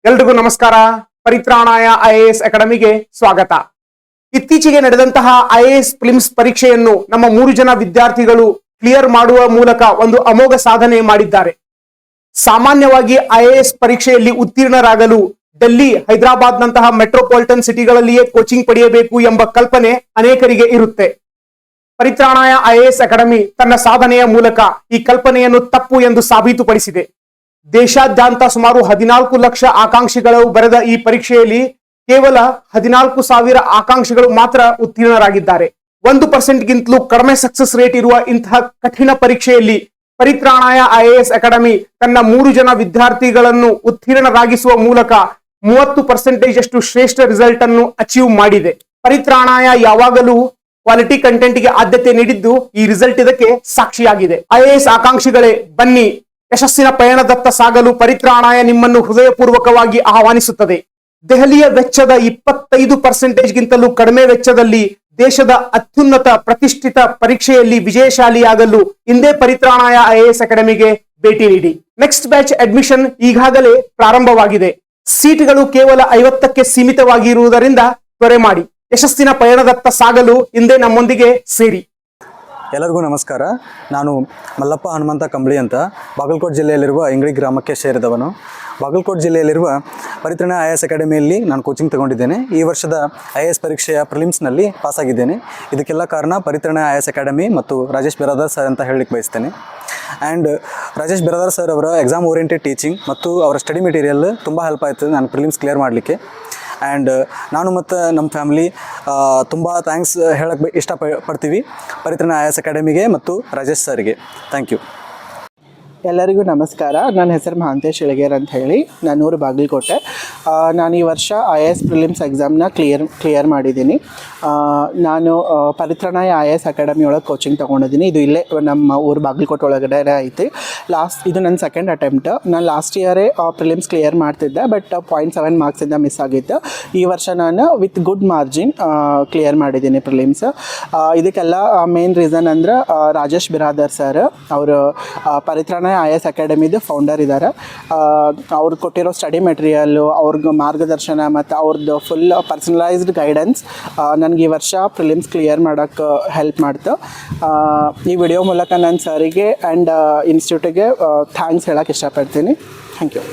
ಎಲ್ರಿಗೂ ನಮಸ್ಕಾರ. ಪರಿತ್ರಾಣಾಯ ಐಎಎಸ್ ಅಕಾಡೆಮಿಗೆ ಸ್ವಾಗತ. ಇತ್ತೀಚೆಗೆ ನಡೆದಂತಹ ಐಎಎಸ್ ಪ್ರಿಲಿಮ್ಸ್ ಪರೀಕ್ಷೆಯನ್ನು ನಮ್ಮ 3 ಜನ ವಿದ್ಯಾರ್ಥಿಗಳು ಕ್ಲಿಯರ್ ಮಾಡುವ ಮೂಲಕ ಒಂದು ಅಮೋಘ ಸಾಧನೆ ಮಾಡಿದ್ದಾರೆ. ಸಾಮಾನ್ಯವಾಗಿ ಐಎಎಸ್ ಪರೀಕ್ಷೆಯಲ್ಲಿ ಉತ್ತೀರ್ಣರಾಗಲು ಡೆಲ್ಲಿ, ಹೈದರಾಬಾದ್ ನಂತಹ ಮೆಟ್ರೋಪಾಲಿಟನ್ ಸಿಟಿಗಳಲ್ಲಿಯೇ ಕೋಚಿಂಗ್ ಪಡೆಯಬೇಕು ಎಂಬ ಕಲ್ಪನೆ ಅನೇಕರಿಗೆ ಇರುತ್ತೆ. ಪರಿತ್ರಾಣಾಯ ಐಎಎಸ್ ಅಕಾಡೆಮಿ ತನ್ನ ಸಾಧನೆಯ ಮೂಲಕ ಈ ಕಲ್ಪನೆಯನ್ನು ತಪ್ಪು ಎಂದು ಸಾಬೀತುಪಡಿಸಿದೆ. ದೇಶಾದ್ಯಂತ ಸುಮಾರು 14 ಲಕ್ಷ ಆಕಾಂಕ್ಷಿಗಳು ಬರೆದ ಈ ಪರೀಕ್ಷೆಯಲ್ಲಿ ಕೇವಲ 14,000 ಆಕಾಂಕ್ಷಿಗಳು ಮಾತ್ರ ಉತ್ತೀರ್ಣರಾಗಿದ್ದಾರೆ. 1% ಗಿಂತಲೂ ಕಡಿಮೆ ಸಕ್ಸಸ್ ರೇಟ್ ಇರುವ ಇಂತಹ ಕಠಿಣ ಪರೀಕ್ಷೆಯಲ್ಲಿ ಪರಿತ್ರಾಣಾಯ ಐಎಎಸ್ ಅಕಾಡೆಮಿ ತನ್ನ 3 ಜನ ವಿದ್ಯಾರ್ಥಿಗಳನ್ನು ಉತ್ತೀರ್ಣರಾಗಿಸುವ ಮೂಲಕ 30% ಅಷ್ಟು ಶ್ರೇಷ್ಠ ರಿಸಲ್ಟ್ ಅನ್ನು ಅಚೀವ್ ಮಾಡಿದೆ. ಪರಿತ್ರಾಣಾಯ ಯಾವಾಗಲೂ ಕ್ವಾಲಿಟಿ ಕಂಟೆಂಟ್ ಗೆ ಆದ್ಯತೆ ನೀಡಿದ್ದು ಈ ರಿಸಲ್ಟ್ ಇದಕ್ಕೆ ಸಾಕ್ಷಿಯಾಗಿದೆ. ಐಎಎಸ್ ಆಕಾಂಕ್ಷಿಗಳೇ, ಬನ್ನಿ, ಯಶಸ್ಸಿನ ಪಯಣದತ್ತ ಸಾಗಲು ಪರಿತ್ರಾಣಾಯ ನಿಮ್ಮನ್ನು ಹೃದಯಪೂರ್ವಕವಾಗಿ ಆಹ್ವಾನಿಸುತ್ತದೆ. ದೆಹಲಿಯ ವೆಚ್ಚದ 25% ಗಿಂತಲೂ ಕಡಿಮೆ ವೆಚ್ಚದಲ್ಲಿ ದೇಶದ ಅತ್ಯುನ್ನತ ಪ್ರತಿಷ್ಠಿತ ಪರೀಕ್ಷೆಯಲ್ಲಿ ವಿಜಯಶಾಲಿಯಾಗಲು ಇಂದೇ ಪರಿತ್ರಾಣಾಯ ಐಎಎಸ್ ಅಕಾಡೆಮಿಗೆ ಭೇಟಿ ನೀಡಿ. ನೆಕ್ಸ್ಟ್ ಬ್ಯಾಚ್ ಅಡ್ಮಿಷನ್ ಈಗಾಗಲೇ ಪ್ರಾರಂಭವಾಗಿದೆ. ಸೀಟ್ಗಳು ಕೇವಲ 50ಕ್ಕೆ ಸೀಮಿತವಾಗಿರುವುದರಿಂದ ತ್ವರೆ ಮಾಡಿ. ಯಶಸ್ಸಿನ ಪಯಣದತ್ತ ಸಾಗಲು ಇಂದೇ ನಮ್ಮೊಂದಿಗೆ ಸೇರಿ. ಎಲ್ಲರಿಗೂ ನಮಸ್ಕಾರ. ನಾನು ಮಲ್ಲಪ್ಪ ಹನುಮಂತ ಕಂಬಳಿ ಅಂತ ಬಾಗಲಕೋಟೆ ಜಿಲ್ಲೆಯಲ್ಲಿರುವ ಇಂಗಳಿ ಗ್ರಾಮಕ್ಕೆ ಸೇರಿದವನು. ಬಾಗಲಕೋಟೆ ಜಿಲ್ಲೆಯಲ್ಲಿರುವ ಪರಿತ್ರಾಣಾಯ ಐಎಎಸ್ ಅಕಾಡೆಮಿಯಲ್ಲಿ ನಾನು ಕೋಚಿಂಗ್ ತಗೊಂಡಿದ್ದೇನೆ. ಈ ವರ್ಷದ ಐಎಎಸ್ ಪರೀಕ್ಷೆಯ ಪ್ರಿಲಿಮ್ಸ್ನಲ್ಲಿ ಪಾಸಾಗಿದ್ದೇನೆ. ಇದಕ್ಕೆಲ್ಲ ಕಾರಣ ಪರಿತ್ರಾಣಾಯ ಐಎಎಸ್ ಅಕಾಡೆಮಿ ಮತ್ತು ರಾಜೇಶ್ ಬಿರಾದರ್ ಸರ್ ಅಂತ ಹೇಳಲಿಕ್ಕೆ ಬಯಸ್ತೇನೆ. ಆ್ಯಂಡ್ ರಾಜೇಶ್ ಬಿರಾದರ್ ಸರ್ ಅವರ ಎಕ್ಸಾಮ್ ಓರಿಯೆಂಟೆಡ್ ಟೀಚಿಂಗ್ ಮತ್ತು ಅವರ ಸ್ಟಡಿ ಮೆಟೀರಿಯಲ್ ತುಂಬ ಹೆಲ್ಪ್ ಆಯಿತು ನಾನು ಪ್ರಿಲಿಮ್ಸ್ ಕ್ಲಿಯರ್ ಮಾಡಲಿಕ್ಕೆ. ಆ್ಯಂಡ್ ನಾನು ಮತ್ತು ನಮ್ಮ ಫ್ಯಾಮಿಲಿ ತುಂಬ ಥ್ಯಾಂಕ್ಸ್ ಹೇಳಕ್ಕೆ ಇಷ್ಟಪಡ್ತೀವಿ ಪರಿತ್ರಾಣಾಯ ಐಎಎಸ್ ಅಕಾಡೆಮಿಗೆ ಮತ್ತು ರಾಜೇಶ್ ಸರ್ಗೆ. Thank you. ಎಲ್ಲರಿಗೂ ನಮಸ್ಕಾರ. ನನ್ನ ಹೆಸರು ಮಹಾಂತೇಶ್ ಇಳಗೇರ್ ಅಂತ ಹೇಳಿ, ನಾನೂರು ಬಾಗಲಕೋಟೆ. ನಾನು ಈ ವರ್ಷ ಐಎಎಸ್ ಪ್ರಿಲಿಮ್ಸ್ ಎಕ್ಸಾಮ್ನ ಕ್ಲಿಯರ್ ಮಾಡಿದ್ದೀನಿ. ನಾನು ಪರಿತ್ರಾಣಾಯ ಐಎಎಸ್ ಅಕಾಡೆಮಿ ಒಳಗೆ ಕೋಚಿಂಗ್ ತೊಗೊಂಡಿದ್ದೀನಿ. ಇದು ಇಲ್ಲೇ ನಮ್ಮ ಊರು ಬಾಗಲಕೋಟೆ ಒಳಗಡೆ ಐತಿ. ಇದು ನನ್ನ ಸೆಕೆಂಡ್ ಅಟೆಂಪ್ಟ್. ನಾನು ಲಾಸ್ಟ್ ಇಯರೇ ಪ್ರಿಲಿಮ್ಸ್ ಕ್ಲಿಯರ್ ಮಾಡ್ತಿದ್ದೆ, ಬಟ್ 0.7 ಮಾರ್ಕ್ಸಿಂದ ಮಿಸ್ ಆಗಿತ್ತು. ಈ ವರ್ಷ ನಾನು ವಿತ್ ಗುಡ್ ಮಾರ್ಜಿನ್ ಕ್ಲಿಯರ್ ಮಾಡಿದ್ದೀನಿ ಪ್ರಿಲಿಮ್ಸ್. ಇದಕ್ಕೆಲ್ಲ ಮೇನ್ ರೀಸನ್ ಅಂದ್ರೆ ರಾಜೇಶ್ ಬಿರಾದರ್ ಸರ್, ಅವರು ಪರಿತ್ರಾಣಾಯ ಐಎಎಸ್ ಅಕಾಡೆಮಿದು ಫೌಂಡರ್ ಇದ್ದಾರೆ. ಅವ್ರು ಕೊಟ್ಟಿರೋ ಸ್ಟಡಿ ಮೆಟೀರಿಯಲ್ಲು, ಅವ್ರಿಗೆ ಮಾರ್ಗದರ್ಶನ ಮತ್ತು ಅವ್ರದ್ದು ಫುಲ್ ಪರ್ಸನಲೈಸ್ಡ್ ಗೈಡೆನ್ಸ್ ನನಗೆ ಈ ವರ್ಷ ಪ್ರಿಲಿಮ್ಸ್ ಕ್ಲಿಯರ್ ಮಾಡೋಕ್ಕೆ ಹೆಲ್ಪ್ ಮಾಡ್ತು. ಈ ವಿಡಿಯೋ ಮೂಲಕ ನಾನು ಸರಿಗೆ ಆ್ಯಂಡ್ ಇನ್ಸ್ಟಿಟ್ಯೂಟಿಗೆ ಥ್ಯಾಂಕ್ಸ್ ಹೇಳೋಕ್ಕೆ ಇಷ್ಟಪಡ್ತೀನಿ. Thank you.